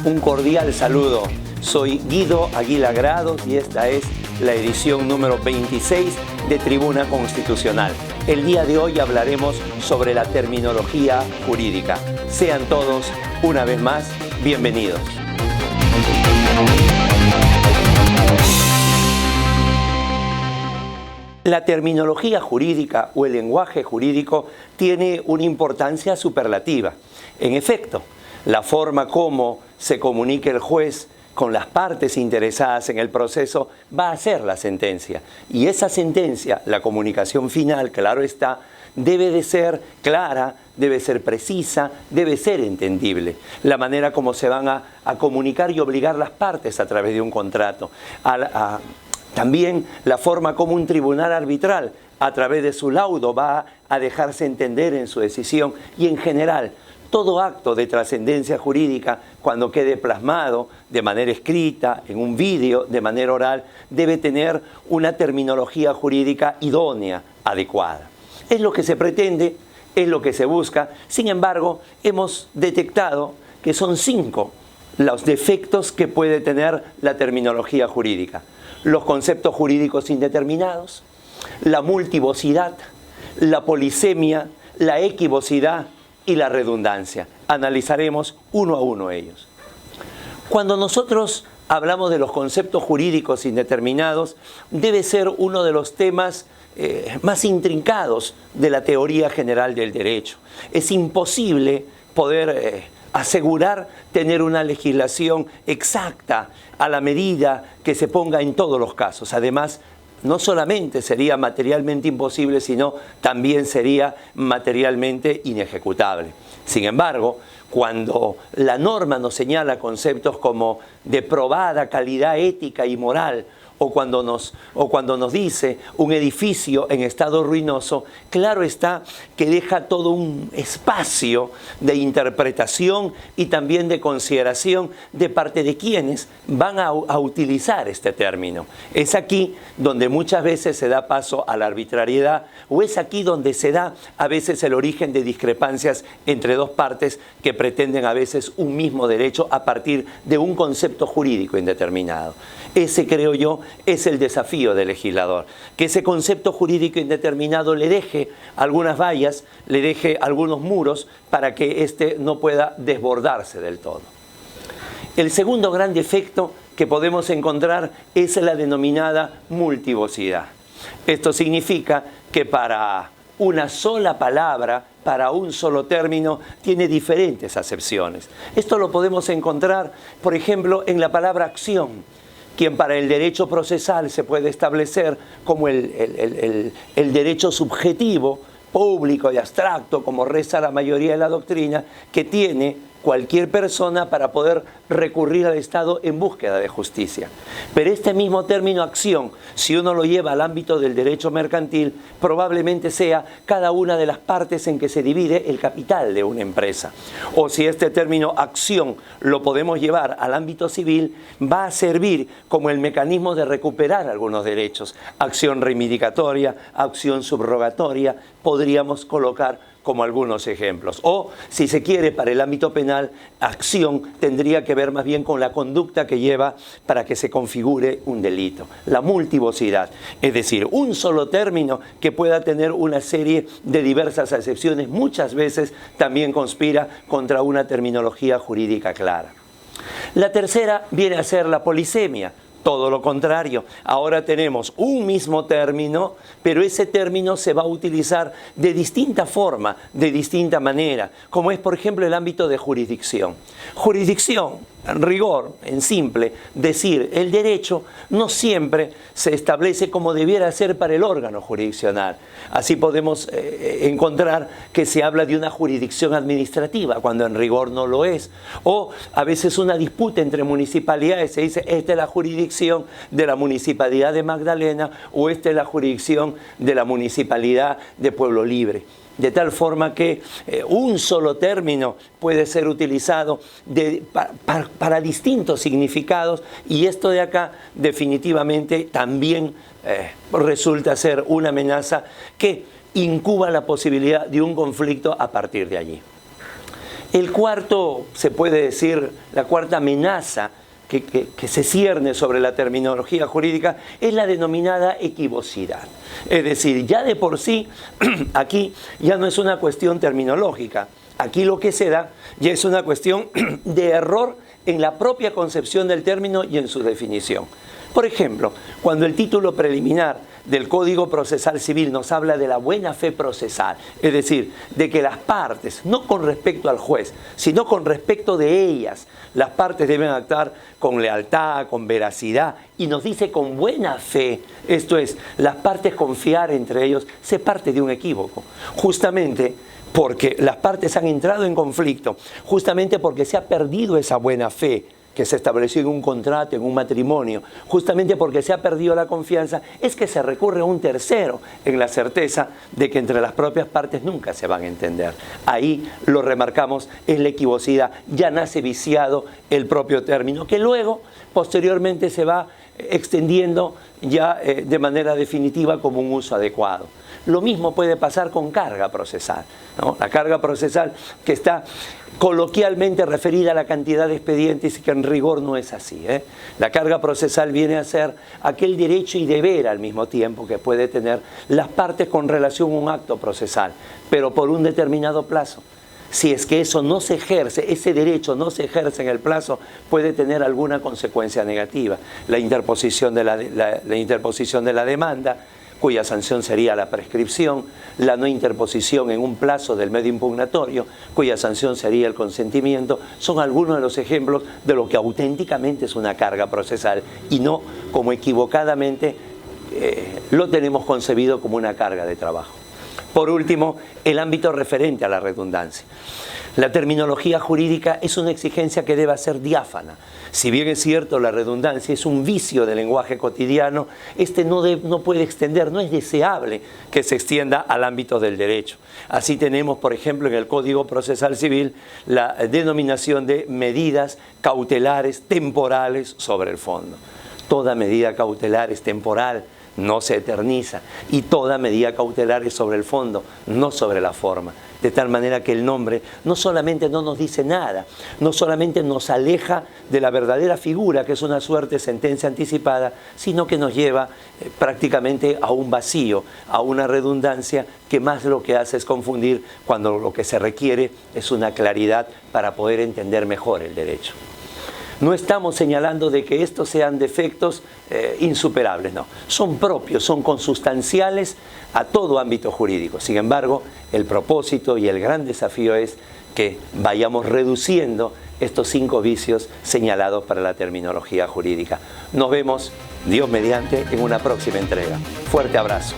Un cordial saludo. Soy Guido Aguila Grados y esta es la edición número 26 de Tribuna Constitucional. El día de hoy hablaremos sobre la terminología jurídica. Sean todos, una vez más, bienvenidos. La terminología jurídica o el lenguaje jurídico tiene una importancia superlativa. En efecto, la forma como se comunica el juez con las partes interesadas en el proceso va a ser la sentencia. Y esa sentencia, la comunicación final, claro está, debe de ser clara, debe ser precisa, debe ser entendible. La manera como se van a comunicar y obligar las partes a través de un contrato. También la forma como un tribunal arbitral, a través de su laudo, va a dejarse entender en su decisión. Y en general, todo acto de trascendencia jurídica, cuando quede plasmado de manera escrita, en un vídeo, de manera oral, debe tener una terminología jurídica idónea, adecuada. Es lo que se pretende, es lo que se busca. Sin embargo, hemos detectado que son 5 los defectos que puede tener la terminología jurídica. Los conceptos jurídicos indeterminados, la multivocidad, la polisemia, la equivocidad y la redundancia. Analizaremos uno a uno ellos. Cuando nosotros hablamos de los conceptos jurídicos indeterminados, debe ser uno de los temas más intrincados de la teoría general del derecho. Es imposible poder asegurar tener una legislación exacta a la medida que se ponga en todos los casos. Además, no solamente sería materialmente imposible, sino también sería materialmente inejecutable. Sin embargo, cuando la norma nos señala conceptos como de probada calidad ética y moral, o cuando nos dice un edificio en estado ruinoso, claro está que deja todo un espacio de interpretación y también de consideración de parte de quienes van a utilizar este término. Es aquí donde muchas veces se da paso a la arbitrariedad, o es aquí donde se da a veces el origen de discrepancias entre dos partes que pretenden a veces un mismo derecho a partir de un concepto jurídico indeterminado. Ese, creo yo, es el desafío del legislador, que ese concepto jurídico indeterminado le deje algunas vallas, le deje algunos muros para que éste no pueda desbordarse del todo. El segundo gran defecto que podemos encontrar es la denominada multivocidad. Esto significa que para una sola palabra, para un solo término, tiene diferentes acepciones. Esto lo podemos encontrar, por ejemplo, en la palabra acción, quien para el derecho procesal se puede establecer como el derecho subjetivo, público y abstracto, como reza la mayoría de la doctrina, que tiene cualquier persona para poder recurrir al Estado en búsqueda de justicia. Pero este mismo término acción, si uno lo lleva al ámbito del derecho mercantil, probablemente sea cada una de las partes en que se divide el capital de una empresa. O si este término acción lo podemos llevar al ámbito civil, va a servir como el mecanismo de recuperar algunos derechos. Acción reivindicatoria, acción subrogatoria, podríamos colocar como algunos ejemplos. O, si se quiere, para el ámbito penal, acción tendría que ver más bien con la conducta que lleva para que se configure un delito. La multivocidad, es decir, un solo término que pueda tener una serie de diversas acepciones, muchas veces también conspira contra una terminología jurídica clara. La tercera viene a ser la polisemia. Todo lo contrario, ahora tenemos un mismo término, pero ese término se va a utilizar de distinta forma, de distinta manera, como es por ejemplo el ámbito de jurisdicción. Jurisdicción, en rigor, en simple, decir el derecho no siempre se establece como debiera ser para el órgano jurisdiccional. Así podemos encontrar que se habla de una jurisdicción administrativa, cuando en rigor no lo es. O a veces una disputa entre municipalidades, se dice esta es la jurisdicción de la Municipalidad de Magdalena o esta es la jurisdicción de la Municipalidad de Pueblo Libre. De tal forma que un solo término puede ser utilizado para distintos significados, y esto de acá definitivamente también resulta ser una amenaza que incuba la posibilidad de un conflicto a partir de allí. El cuarto, se puede decir, la cuarta amenaza que se cierne sobre la terminología jurídica es la denominada equivocidad. Es decir, ya de por sí, aquí ya no es una cuestión terminológica. Aquí lo que se da ya es una cuestión de error en la propia concepción del término y en su definición. Por ejemplo, cuando el título preliminar del Código Procesal Civil nos habla de la buena fe procesal, es decir, de que las partes, no con respecto al juez, sino con respecto de ellas, las partes deben actuar con lealtad, con veracidad, y nos dice con buena fe, esto es, las partes confiar entre ellos, se parte de un equívoco. Justamente porque las partes han entrado en conflicto, justamente porque se ha perdido esa buena fe que se estableció en un contrato, en un matrimonio, justamente porque se ha perdido la confianza, es que se recurre a un tercero en la certeza de que entre las propias partes nunca se van a entender. Ahí lo remarcamos, es la equivocidad, ya nace viciado el propio término, que luego, posteriormente, se va extendiendo ya de manera definitiva como un uso adecuado. Lo mismo puede pasar con carga procesal, ¿no? La carga procesal que está coloquialmente referida a la cantidad de expedientes y que en rigor no es así, ¿eh? La carga procesal viene a ser aquel derecho y deber al mismo tiempo que puede tener las partes con relación a un acto procesal, pero por un determinado plazo. Si es que eso no se ejerce, ese derecho no se ejerce en el plazo, puede tener alguna consecuencia negativa. La interposición de la demanda, cuya sanción sería la prescripción, la no interposición en un plazo del medio impugnatorio, cuya sanción sería el consentimiento, son algunos de los ejemplos de lo que auténticamente es una carga procesal y no como equivocadamente lo tenemos concebido como una carga de trabajo. Por último, el ámbito referente a la redundancia. La terminología jurídica es una exigencia que debe ser diáfana. Si bien es cierto, la redundancia es un vicio del lenguaje cotidiano, este no puede extender, no es deseable que se extienda al ámbito del derecho. Así tenemos, por ejemplo, en el Código Procesal Civil la denominación de medidas cautelares temporales sobre el fondo. Toda medida cautelar es temporal, no se eterniza, y toda medida cautelar es sobre el fondo, no sobre la forma. De tal manera que el nombre no solamente no nos dice nada, no solamente nos aleja de la verdadera figura, que es una suerte de sentencia anticipada, sino que nos lleva prácticamente a un vacío, a una redundancia que más lo que hace es confundir cuando lo que se requiere es una claridad para poder entender mejor el derecho. No estamos señalando de que estos sean defectos insuperables, no. Son propios, son consustanciales a todo ámbito jurídico. Sin embargo, el propósito y el gran desafío es que vayamos reduciendo estos 5 vicios señalados para la terminología jurídica. Nos vemos, Dios mediante, en una próxima entrega. Fuerte abrazo.